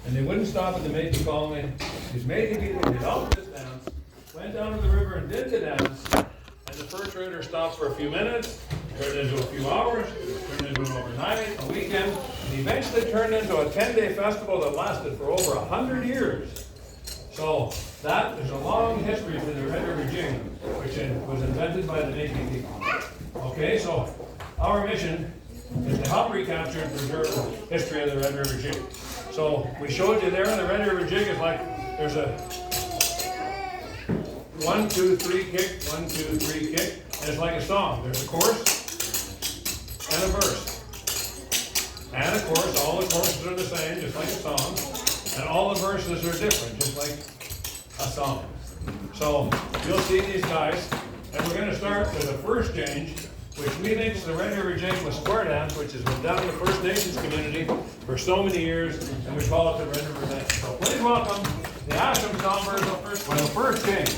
and they wouldn't stop at the Métis colony. These Métis people did all this dance, went down to the river and did the dance, and the fur trader stopped for a few minutes, turned into a few hours, turned into an overnight, a weekend, and eventually turned into a 10-day festival that lasted for over 100 years. So that is a long history to the Red River Jig, which was invented by the Métis people. Okay, so our mission is to help recapture and preserve the history of the Red River Jig. So we showed you there, the Red River Jig is like, there's a 1, 2, 3 kick, 1, 2, 3 kick, and it's like a song. There's a chorus and a verse. And of course, all the choruses are the same, just like a song. And all the verses are different, just like a song. So you'll see these guys, and we're going to start with the first change, which we think is the Red River Jig with square dance, which has been done in the First Nations community for so many years, and we call it the Red River Dance. So please welcome the Asham Stompers with the first change.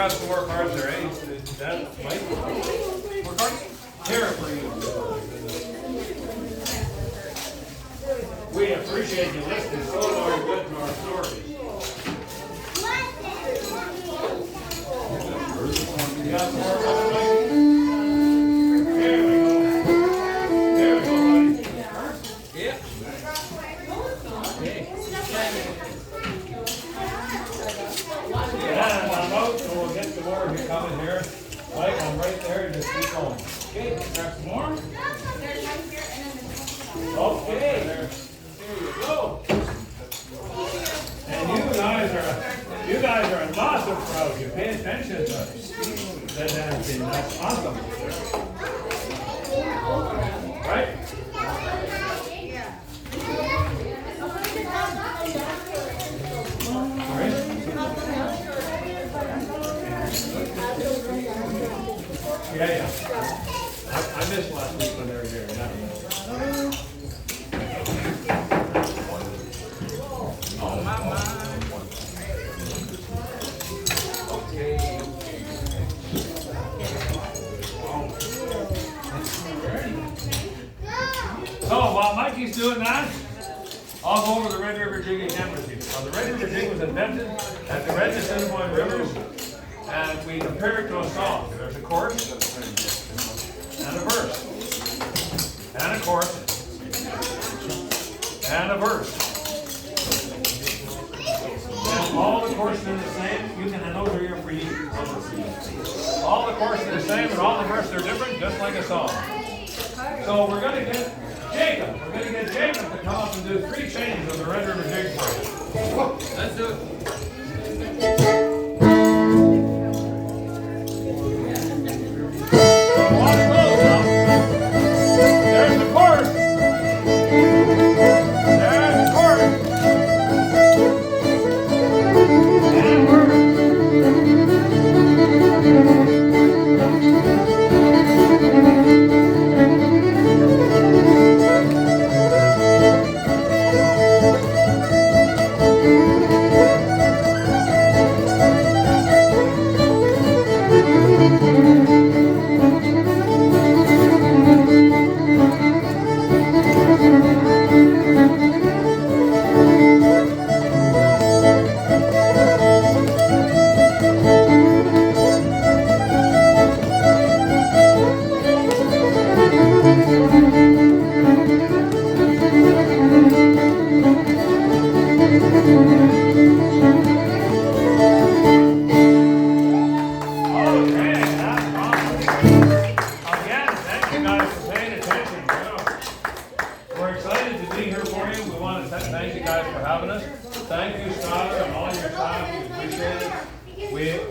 grab some more cards there, eh? Is that Mike? More cards? Here for you. We appreciate you listening so darn good to our stories. You got some more coming, Mike? There we go. There we go, buddy. Yep. Okay. Yeah, I'm out, so we'll get some more if you're coming here. Mike, I'm right there, just keep going. Okay, grab some more. Okay, there you go. And you guys are an awesome crowd. You pay attention to that dancing. That's awesome. Right? Yeah. I missed last week when they were here. Yeah. Oh, my. Okay. So while Mikey's doing that, I'll go over the Red River Jig again with you. Now, the Red River Jig was invented at the Red and Assiniboine Rivers, and we compare it to a song. There's a chorus and a verse, and a chorus and a verse. And all the choruses are the same. You can hand over here for you. All the choruses are the same, and all the verses are different, just like a song. So we're going to get Jacob. We're going to get Jacob to come up and do 3 changes of the Red River Jig for you. Let's do it.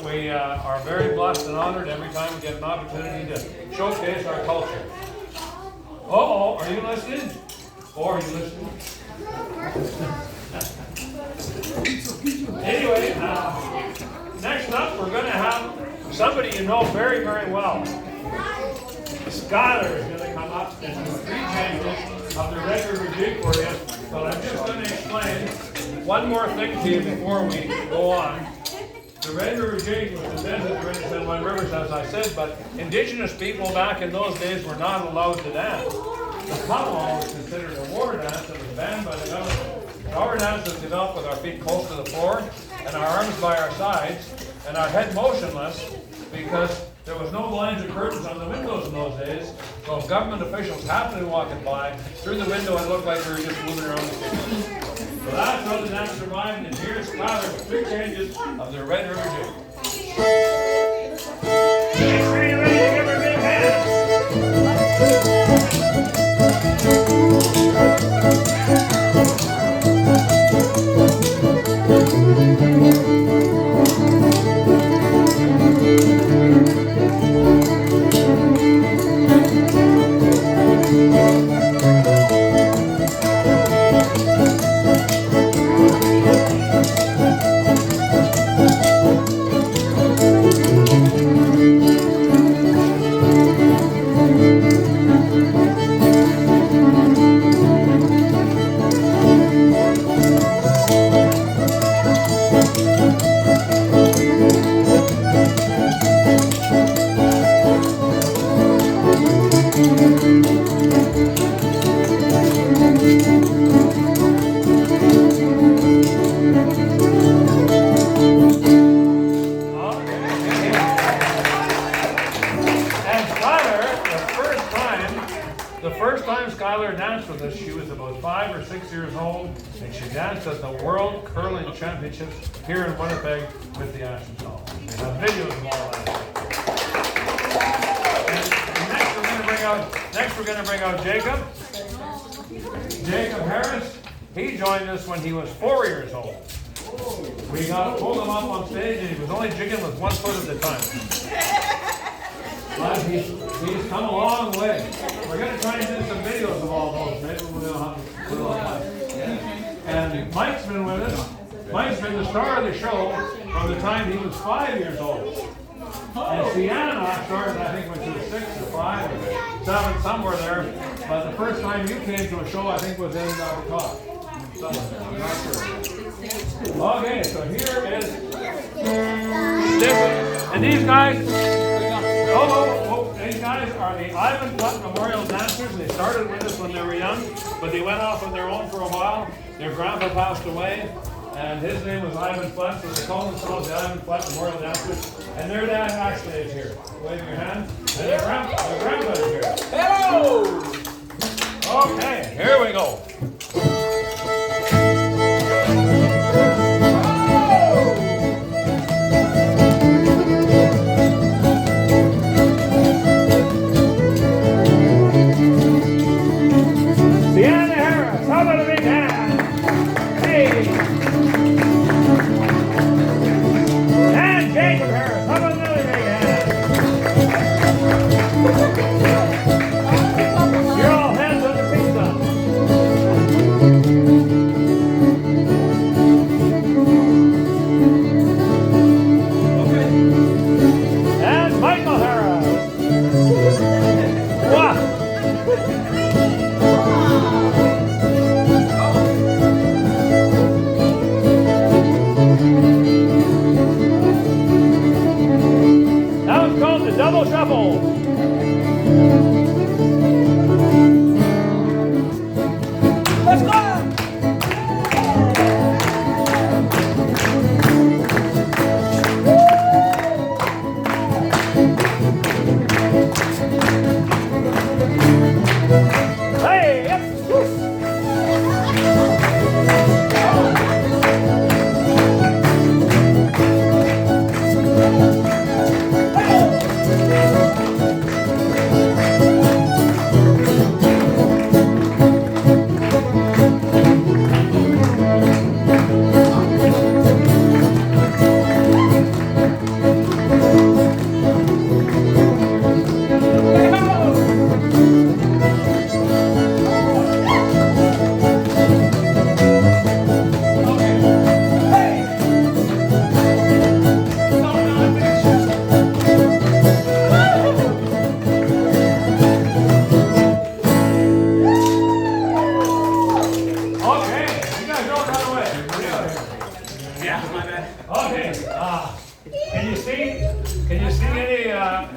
We are very blessed and honored every time we get an opportunity to showcase our culture. Uh-oh, are you listening? Or are you listening? Anyway, next up we're going to have somebody you know very, very well. Skylar is going to come up and do 3 changes of the Red River Jig for you. But I'm just going to explain one more thing to you before we go on. The Red River Jig was invented at the Red and Assiniboine Rivers, as I said, but Indigenous people back in those days were not allowed to dance. The powwow was considered a war dance that was banned by the government. Our dance was developed with our feet close to the floor and our arms by our sides and our head motionless because there was no blinds or curtains on the windows in those days. So if government officials happened to be walking by, through the window it looked like we were just moving around the city. So that's how the dance survived, and here's Skylar with 3 changes of the Red River Jig. Are you ready to give her a big hand? The first time Skylar danced with us, she was about 5 or 6 years old, and she danced at the World Curling Championships here in Winnipeg with the Asham Stompers. We have videos of all that. And next we're going to bring out Jacob. Jacob Harris. He joined us when he was 4 years old. We pulled him up on stage, and he was only jigging with 1 foot at a time. But he's come a long way. We're going to try and do some videos of all those. Maybe we'll have to put it online. And Mike's been with us. Mike's been the star of the show from the time he was 5 years old. And Sienna started, I think, when she was 6 or 5 or 7, somewhere there. But the first time you came to a show, I think, was in the car. I'm not sure. Okay, so here is this. And these guys, these guys are the Ivan Plutt Memorial Dancers. They started with us when they were young, but they went off on their own for a while. Their grandpa passed away, and his name was Ivan Plutt, so they call themselves the Ivan Plutt Memorial Dancers. And their dad actually is here. Wave your hand. And their grandpa is here. Hello! Okay, here we go.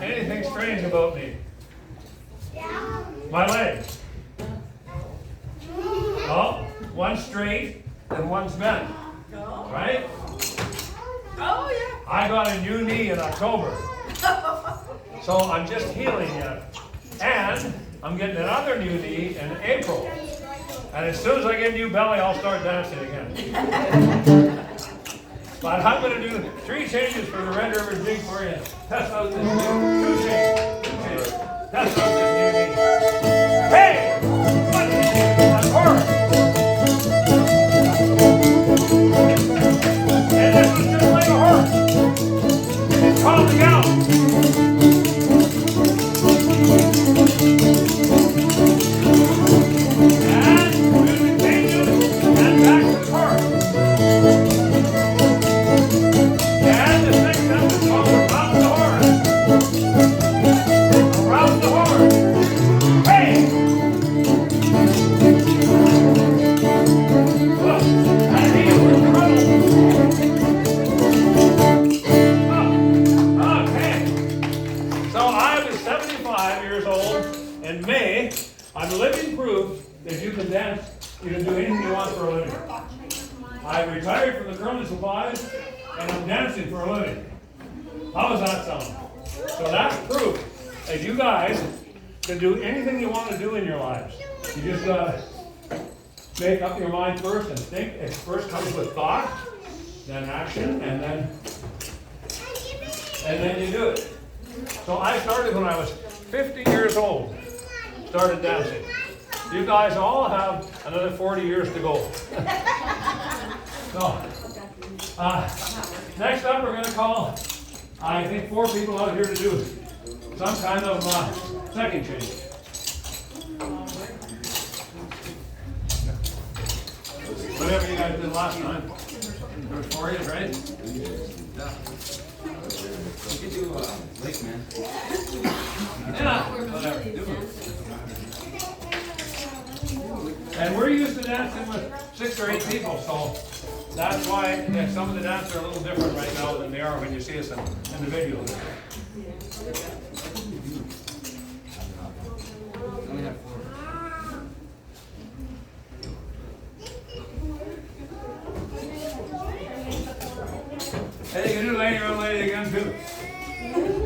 Anything strange about me? My legs. Oh, one's straight and one's bent. Right? Oh, yeah. I got a new knee in October. So I'm just healing yet. And I'm getting another new knee in April. And as soon as I get a new belly, I'll start dancing again. But I'm going to do 3 changes for the Red River Jig for you. Test out this new 2 changes. 2 changes. Test out this new knee. Hey! That's hard. And this was just like a horse. It's called the gallop. And music changes and back to the horse. And the next step is called around the horn. Around the horn. Hey! Look, that heel is trouble. Oh, okay. So I was 75 years old in May. I'm living proof that you can dance, you can do anything you want for a living. I retired from the curling supplies and I'm dancing for a living. How does that sound? So that's proof that you guys can do anything you want to do in your lives. You just gotta make up your mind first and think. It first comes with thought, then action, and then you do it. So I started when I was 50 years old. Started dancing. You guys all have another 40 years to go. So, next up we're going to call, I think, 4 people out here to do some kind of second change. Whatever you guys did last time. There was 4 of you, right? You could do Lake Man. Yeah, whatever. Do it. And we're used to dancing with 6 or 8 people, so that's why some of the dances are a little different right now than they are when you see us in the videos. We only have 4. Hey, you can do lady on lady again too.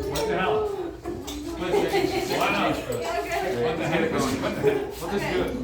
What the hell? Why not? What the heck? What the heck? We'll just do it. We'll just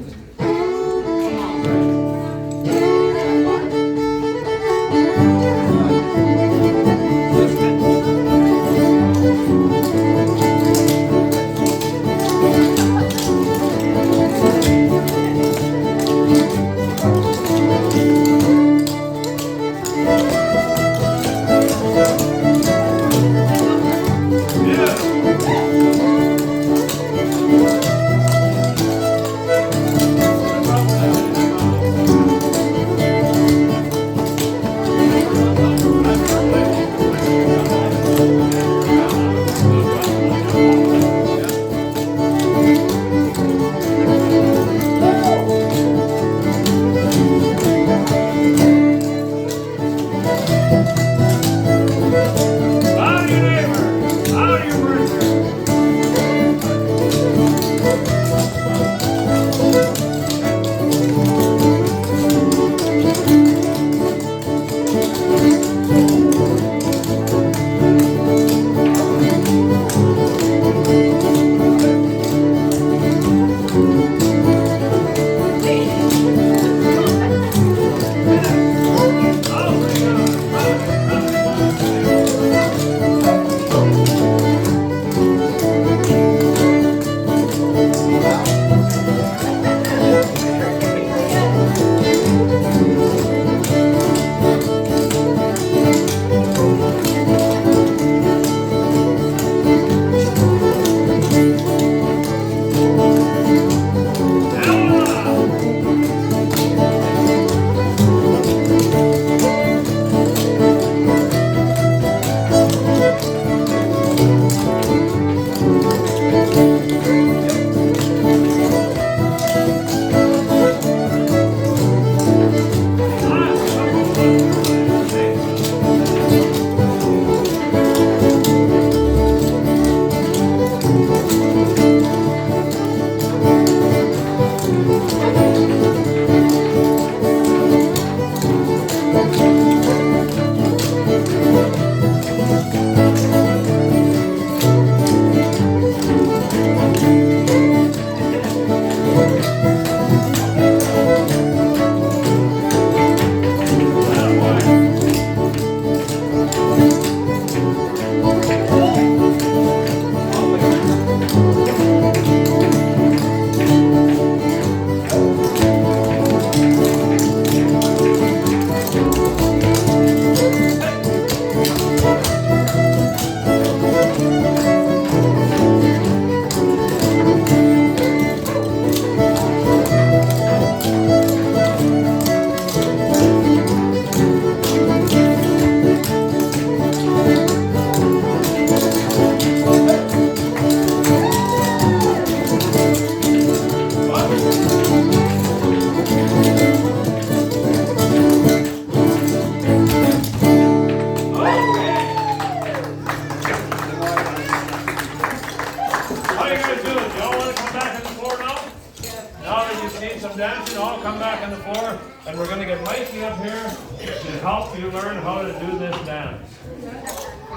do it. And we're going to get Mikey up here to help you learn how to do this dance.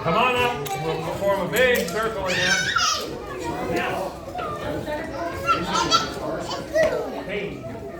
Come on up. We'll form a big circle again. Yeah. Hey.